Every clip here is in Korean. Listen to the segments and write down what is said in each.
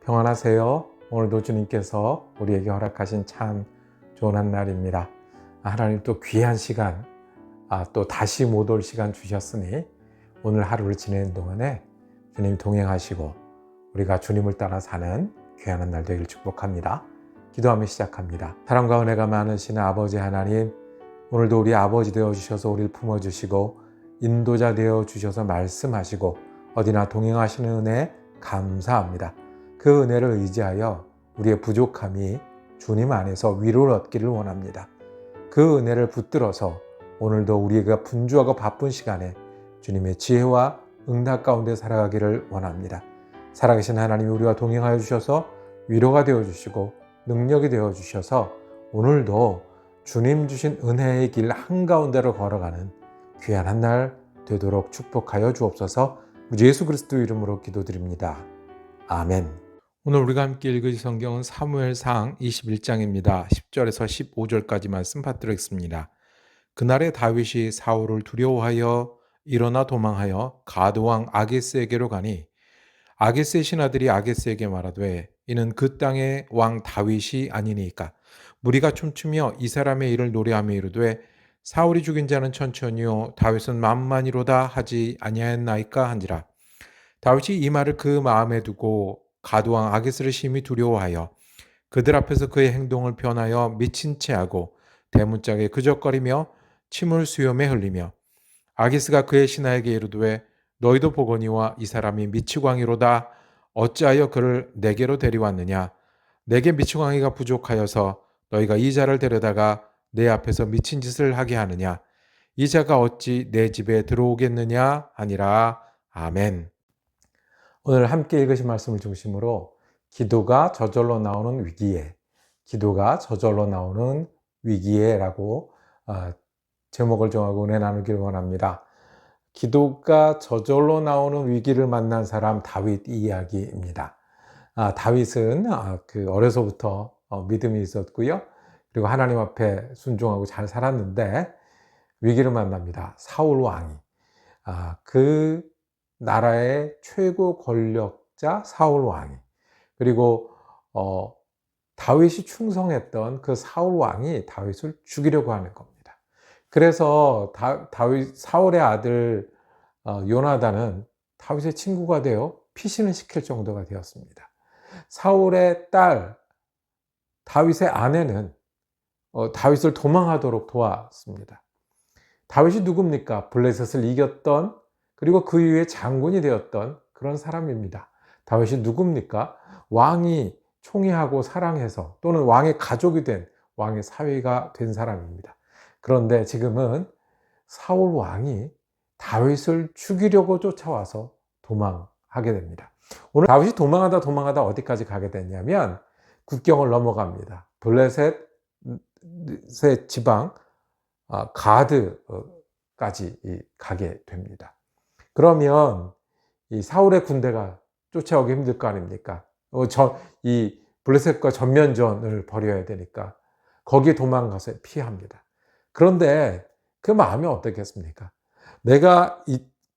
평안하세요. 오늘도 주님께서 우리에게 허락하신 참 좋은 한 날입니다. 하나님 또 귀한 시간, 또 다시 못 올 시간 주셨으니 오늘 하루를 지내는 동안에 주님 동행하시고 우리가 주님을 따라 사는 귀한 한 날 되기를 축복합니다. 기도하며 시작합니다. 사랑과 은혜가 많으신 아버지 하나님, 오늘도 우리 아버지 되어주셔서 우리를 품어주시고 인도자 되어주셔서 말씀하시고 어디나 동행하시는 은혜 감사합니다. 그 은혜를 의지하여 우리의 부족함이 주님 안에서 위로를 얻기를 원합니다. 그 은혜를 붙들어서 오늘도 우리가 분주하고 바쁜 시간에 주님의 지혜와 응답 가운데 살아가기를 원합니다. 살아계신 하나님이 우리와 동행하여 주셔서 위로가 되어주시고 능력이 되어주셔서 오늘도 주님 주신 은혜의 길 한가운데로 걸어가는 귀한 한 날 되도록 축복하여 주옵소서. 우리 예수 그리스도 이름으로 기도드립니다. 아멘. 오늘 우리가 함께 읽을 성경은 사무엘상 21장입니다. 10절에서 15절까지 말씀 받들겠습니다. 그날에 다윗이 사울을 두려워하여 일어나 도망하여 가드왕 아게스에게로 가니 아게스의 신하들이 아게스에게 말하되 이는 그 땅의 왕 다윗이 아니니까 무리가 춤추며 이 사람의 일을 노래하며 이르되 사울이 죽인 자는 천천히요 다윗은 만만이로다 하지 아니하였나이까 한지라. 다윗이 이 말을 그 마음에 두고 가드왕 아게스를 심히 두려워하여 그들 앞에서 그의 행동을 변하여 미친 채 하고 대문짝에 그적거리며 침을 수염에 흘리며 아게스가 그의 신하에게 이르되 너희도 보거니와 이 사람이 미치광이로다. 어찌하여 그를 내게로 데려왔느냐. 내게 미치광이가 부족하여서 너희가 이 자를 데려다가 내 앞에서 미친 짓을 하게 하느냐. 이 자가 어찌 내 집에 들어오겠느냐 하니라. 아멘. 오늘 함께 읽으신 말씀을 중심으로 기도가 저절로 나오는 위기에, 기도가 저절로 나오는 위기에라고 제목을 정하고 은혜 나누기를 원합니다. 기도가 저절로 나오는 위기를 만난 사람 다윗 이야기입니다. 다윗은 어려서부터 믿음이 있었고요. 그리고 하나님 앞에 순종하고 잘 살았는데 위기를 만납니다. 사울 왕이. 그 나라의 최고 권력자 사울 왕이, 그리고 다윗이 충성했던 그 사울 왕이 다윗을 죽이려고 하는 겁니다. 그래서 사울의 아들 요나단은 다윗의 친구가 되어 피신을 시킬 정도가 되었습니다. 사울의 딸 다윗의 아내는 다윗을 도망하도록 도왔습니다. 다윗이 누굽니까? 블레셋을 이겼던, 그리고 그 이후에 장군이 되었던 그런 사람입니다. 다윗이 누굽니까? 왕이 총애하고 사랑해서, 또는 왕의 가족이 된, 왕의 사위가 된 사람입니다. 그런데 지금은 사울 왕이 다윗을 죽이려고 쫓아와서 도망하게 됩니다. 오늘 다윗이 도망하다 어디까지 가게 됐냐면 국경을 넘어갑니다. 블레셋 지방 가드까지 가게 됩니다. 그러면 이 사울의 군대가 쫓아오기 힘들 거 아닙니까? 이 블레셋과 전면전을 벌여야 되니까 거기에 도망가서 피합니다. 그런데 그 마음이 어떻겠습니까? 내가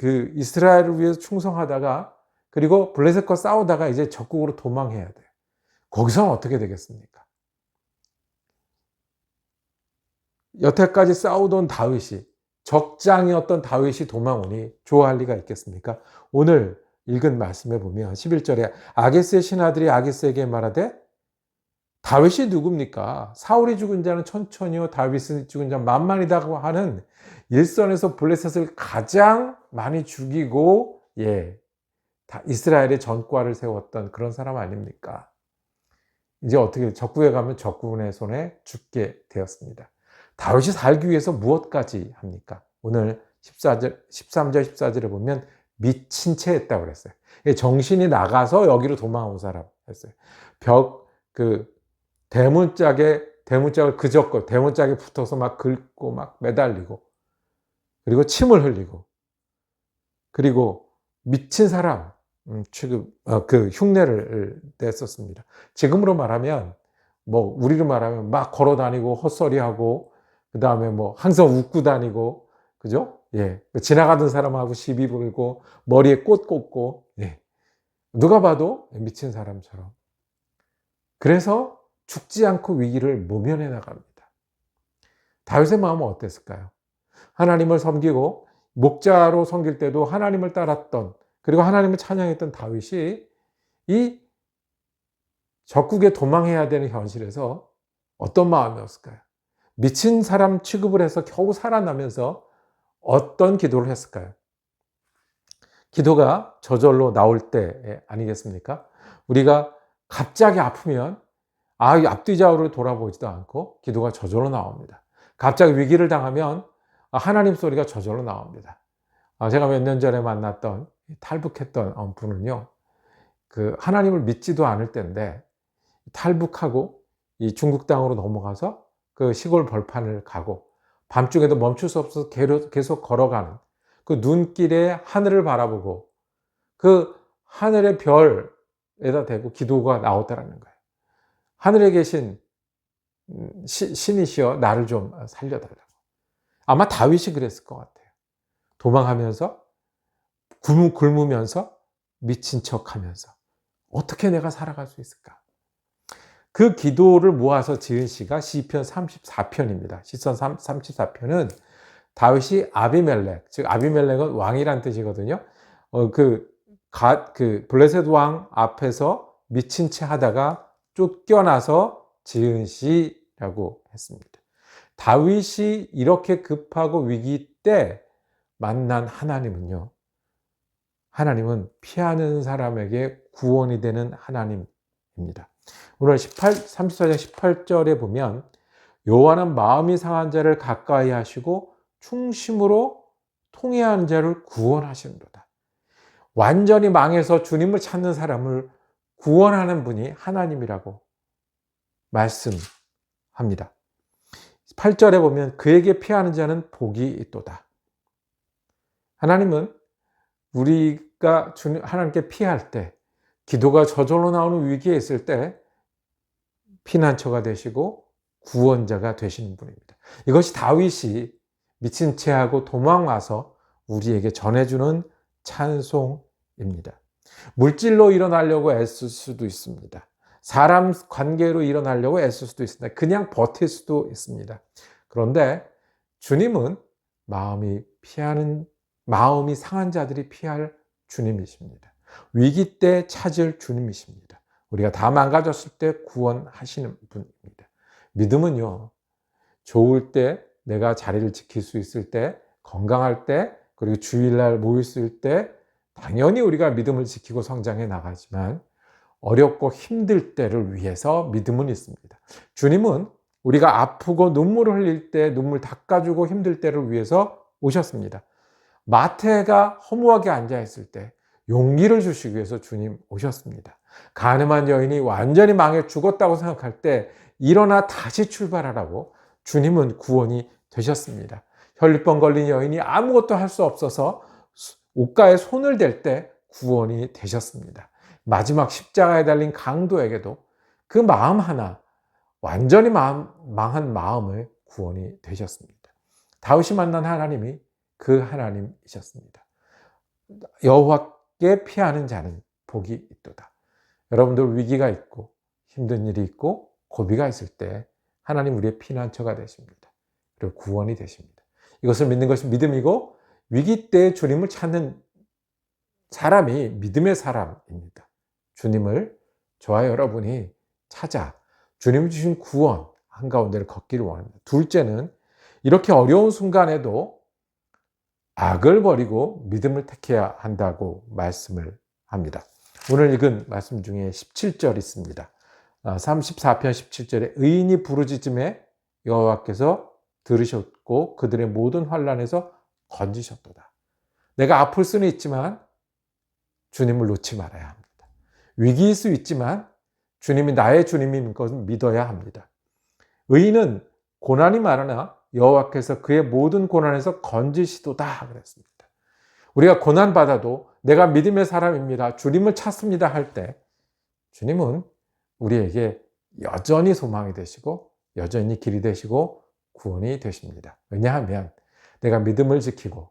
이스라엘을 위해서 충성하다가, 그리고 블레셋과 싸우다가 이제 적국으로 도망해야 돼요. 거기서는 어떻게 되겠습니까? 여태까지 싸우던 다윗이, 적장이었던 다윗이 도망 오니 좋아할 리가 있겠습니까? 오늘 읽은 말씀에 보면 11절에 아게스의 신하들이 아게스에게 말하되 다윗이 누굽니까? 사울이 죽은 자는 천천히요 다윗이 죽은 자는 만만이다고 하는, 일선에서 블레셋을 가장 많이 죽이고 이스라엘의 전과를 세웠던 그런 사람 아닙니까? 이제 어떻게 적국에 가면 적군의 손에 죽게 되었습니다. 다윗이 살기 위해서 무엇까지 합니까? 오늘 13절 14절에 보면 미친 채 했다고 그랬어요. 정신이 나가서 여기로 도망온 사람 했어요. 대문짝을 그저껏 대문짝에 붙어서 막 긁고 막 매달리고, 그리고 침을 흘리고, 그리고 미친 사람 취급, 그 흉내를 냈었습니다. 지금으로 말하면, 우리로 말하면 막 걸어 다니고 헛소리하고, 그 다음에 항상 웃고 다니고, 그죠? 지나가던 사람하고 시비 걸고, 머리에 꽃 꽂고, 누가 봐도 미친 사람처럼. 그래서 죽지 않고 위기를 모면해 나갑니다. 다윗의 마음은 어땠을까요? 하나님을 섬기고 목자로 섬길 때도 하나님을 따랐던, 그리고 하나님을 찬양했던 다윗이 이 적국에 도망해야 되는 현실에서 어떤 마음이었을까요? 미친 사람 취급을 해서 겨우 살아나면서 어떤 기도를 했을까요? 기도가 저절로 나올 때 아니겠습니까? 우리가 갑자기 아프면 앞뒤좌우를 돌아보지도 않고 기도가 저절로 나옵니다. 갑자기 위기를 당하면 하나님 소리가 저절로 나옵니다. 제가 몇 년 전에 만났던 탈북했던 분은요, 그 하나님을 믿지도 않을 때인데 탈북하고 이 중국 땅으로 넘어가서 그 시골 벌판을 가고 밤중에도 멈출 수 없어서 계속 걸어가는 그 눈길에 하늘을 바라보고 그 하늘의 별에다 대고 기도가 나오더라는 거예요. 하늘에 계신 신이시여 나를 좀 살려달라고. 아마 다윗이 그랬을 것 같아요. 도망하면서 굶으면서 미친 척하면서 어떻게 내가 살아갈 수 있을까? 그 기도를 모아서 지은 시가 시편 34편입니다. 시편 34편은 다윗이 아비멜렉, 즉 아비멜렉은 왕이란 뜻이거든요. 블레셋 왕 앞에서 미친 채 하다가 쫓겨나서 지은 시라고 했습니다. 다윗이 이렇게 급하고 위기 때 만난 하나님은요, 하나님은 피하는 사람에게 구원이 되는 하나님입니다. 오늘 34장 18절에 보면 여호와는 마음이 상한 자를 가까이 하시고 충심으로 통회하는 자를 구원하시는도다. 완전히 망해서 주님을 찾는 사람을 구원하는 분이 하나님이라고 말씀합니다. 8절에 보면 그에게 피하는 자는 복이 있도다. 하나님은 우리가 하나님께 피할 때, 기도가 저절로 나오는 위기에 있을 때 피난처가 되시고 구원자가 되시는 분입니다. 이것이 다윗이 미친 채 하고 도망와서 우리에게 전해주는 찬송입니다. 물질로 일어나려고 애쓸 수도 있습니다. 사람 관계로 일어나려고 애쓸 수도 있습니다. 그냥 버틸 수도 있습니다. 그런데 주님은 마음이 상한 자들이 피할 주님이십니다. 위기 때 찾을 주님이십니다. 우리가 다 망가졌을 때 구원하시는 분입니다. 믿음은요, 좋을 때, 내가 자리를 지킬 수 있을 때, 건강할 때, 그리고 주일날 모였을 때 당연히 우리가 믿음을 지키고 성장해 나가지만 어렵고 힘들 때를 위해서 믿음은 있습니다. 주님은 우리가 아프고 눈물을 흘릴 때 눈물 닦아주고 힘들 때를 위해서 오셨습니다. 마태가 허무하게 앉아있을 때 용기를 주시기 위해서 주님 오셨습니다. 가늠한 여인이 완전히 망해 죽었다고 생각할 때 일어나 다시 출발하라고 주님은 구원이 되셨습니다. 혈류병 걸린 여인이 아무것도 할 수 없어서 옷가에 손을 댈 때 구원이 되셨습니다. 마지막 십자가에 달린 강도에게도 그 마음 하나, 완전히 망한 마음을 구원이 되셨습니다. 다윗이 만난 하나님이 그 하나님이셨습니다. 여호와께 피하는 자는 복이 있도다. 여러분들 위기가 있고 힘든 일이 있고 고비가 있을 때 하나님 우리의 피난처가 되십니다. 그리고 구원이 되십니다. 이것을 믿는 것이 믿음이고 위기 때 주님을 찾는 사람이 믿음의 사람입니다. 주님을 저와 여러분이 찾아 주님 주신 구원 한가운데를 걷기를 원합니다. 둘째는 이렇게 어려운 순간에도 악을 버리고 믿음을 택해야 한다고 말씀을 합니다. 오늘 읽은 말씀 중에 17절 있습니다. 34편 17절에 의인이 부르짖음에 여호와께서 들으셨고 그들의 모든 환난에서 건지셨도다. 내가 아플 수는 있지만 주님을 놓지 말아야 합니다. 위기일 수 있지만 주님이 나의 주님인 것을 믿어야 합니다. 의인은 고난이 많으나 여호와께서 그의 모든 고난에서 건지시도다 그랬습니다. 우리가 고난받아도 내가 믿음의 사람입니다, 주님을 찾습니다 할 때 주님은 우리에게 여전히 소망이 되시고 여전히 길이 되시고 구원이 되십니다. 왜냐하면 내가 믿음을 지키고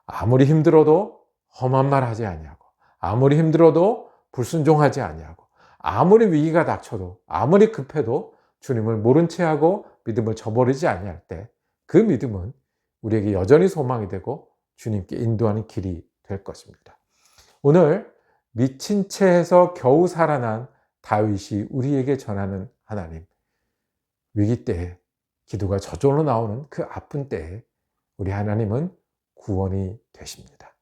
아무리 힘들어도 험한 말 하지 아니하고 아무리 힘들어도 불순종하지 아니하고 아무리 위기가 닥쳐도 아무리 급해도 주님을 모른 채 하고 믿음을 저버리지 아니할 때 그 믿음은 우리에게 여전히 소망이 되고 주님께 인도하는 길이 될 것입니다. 오늘 미친 채에서 겨우 살아난 다윗이 우리에게 전하는 하나님, 위기 때에 기도가 저절로 나오는 그 아픈 때에 우리 하나님은 구원이 되십니다.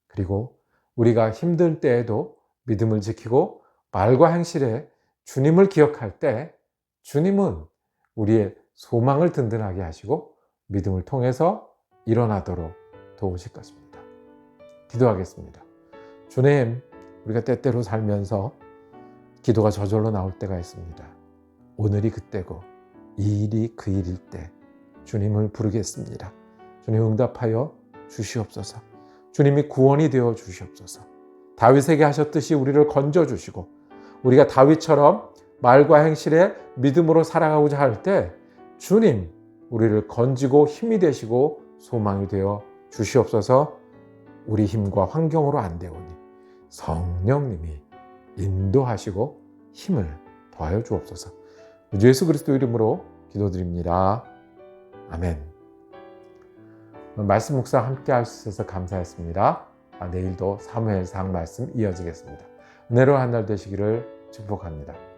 그리고 우리가 힘든 때에도 믿음을 지키고 말과 행실에 주님을 기억할 때 주님은 우리의 소망을 든든하게 하시고 믿음을 통해서 일어나도록 도우실 것입니다. 기도하겠습니다. 주님, 우리가 때때로 살면서 기도가 저절로 나올 때가 있습니다. 오늘이 그때고 이 일이 그 일일 때 주님을 부르겠습니다. 주님 응답하여 주시옵소서. 주님이 구원이 되어 주시옵소서. 다윗에게 하셨듯이 우리를 건져주시고 우리가 다윗처럼 말과 행실에 믿음으로 살아가고자 할 때 주님 우리를 건지고 힘이 되시고 소망이 되어 주시옵소서. 우리 힘과 환경으로 안 되오니 성령님이 인도하시고 힘을 더하여 주옵소서. 예수 그리스도 이름으로 기도드립니다. 아멘. 말씀 묵상 함께 할 수 있어서 감사했습니다. 내일도 사무엘상 말씀 이어지겠습니다. 은혜로운 한 날 되시기를 축복합니다.